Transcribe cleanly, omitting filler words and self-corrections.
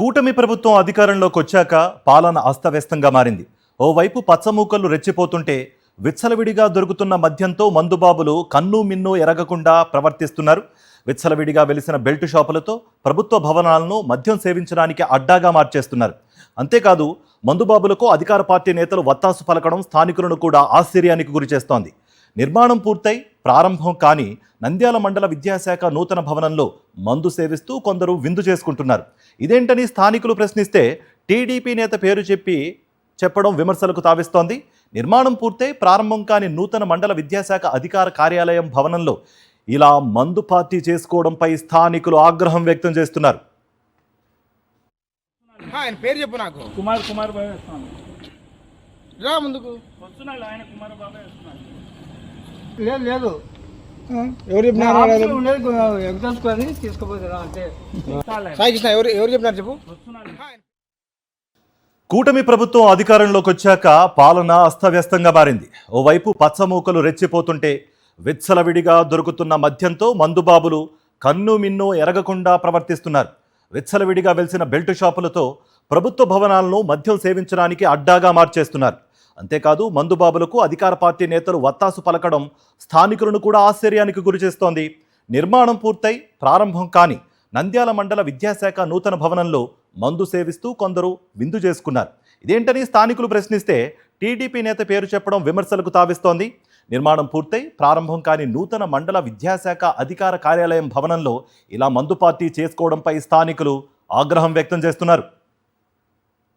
కూటమి ప్రభుత్వం అధికారంలోకి వచ్చాక పాలన అస్తవ్యస్తంగా మారింది. ఓవైపు పచ్చమూకలు రెచ్చిపోతుంటే విచ్చలవిడిగా దొరుకుతున్న మద్యంతో మందుబాబులు కన్ను మిన్ను ఎరగకుండా ప్రవర్తిస్తున్నారు. విచ్చలవిడిగా వెలిసిన బెల్ట్ షాపులతో ప్రభుత్వ భవనాలను మద్యం సేవించడానికి అడ్డాగా మార్చేస్తున్నారు. అంతేకాదు మందుబాబులకు అధికార పార్టీ నేతలు వత్తాసు పలకడం స్థానికులను కూడా ఆశ్చర్యానికి గురిచేస్తోంది. నిర్మాణం పూర్తయి ప్రారంభం కాని నంద్యాల మండల విద్యాశాఖ నూతన భవనంలో మందు సేవిస్తూ కొందరు విందు చేసుకుంటున్నారు. ఇదేంటని స్థానికులు ప్రశ్నిస్తే టీడీపీ నేత పేరు చెప్పడం విమర్శలకు తావిస్తోంది. నిర్మాణం పూర్తయి ప్రారంభం కాని నూతన మండల విద్యాశాఖ అధికార కార్యాలయం భవనంలో ఇలా మందు పార్టీ చేసుకోవడంపై స్థానికులు ఆగ్రహం వ్యక్తం చేస్తున్నారు. ఆయన పేరు చెప్పు నాకు. కుమార్ బాబు వస్తున్నాను. రా ముందుకు వస్తున్నాడు ఆయన కుమార్ బాబు వస్తున్నాడు. లేదు ఎవరు చెప్పినారు? ఎగ్జామ్స్కొని తీసుకుపోతారా అంటే సాయి కృష్ణ ఎవరు చెప్పినారు చెప్పు. కూటమి ప్రభుత్వం అధికారంలోకి వచ్చాక పాలన అస్తవ్యస్తంగా మారింది. ఓవైపు పచ్చమూకలు రెచ్చిపోతుంటే విచ్చలవిడిగా దొరుకుతున్న మద్యంతో మందుబాబులు కన్ను మిన్ను ఎరగకుండా ప్రవర్తిస్తున్నారు. విచ్చలవిడిగా వెలిసిన బెల్ట్ షాపులతో ప్రభుత్వ భవనాలను మద్యం సేవించడానికి అడ్డాగా మార్చేస్తున్నారు. అంతేకాదు మందుబాబులకు అధికార పార్టీ నేతలు వత్తాసు పలకడం స్థానికులను కూడా ఆశ్చర్యానికి గురిచేస్తోంది. నిర్మాణం పూర్తయి ప్రారంభం కాని నంద్యాల మండల విద్యాశాఖ నూతన భవనంలో మందు సేవిస్తూ కొందరు విందు చేసుకున్నారు. ఇదేంటని స్థానికులు ప్రశ్నిస్తే టీడీపీ నేత పేరు చెప్పడం విమర్శలకు తావిస్తోంది. నిర్మాణం పూర్తయి ప్రారంభం కాని నూతన మండల విద్యాశాఖ అధికార కార్యాలయం భవనంలో ఇలా మందు పార్టీ చేసుకోవడంపై స్థానికులు ఆగ్రహం వ్యక్తం చేస్తున్నారు.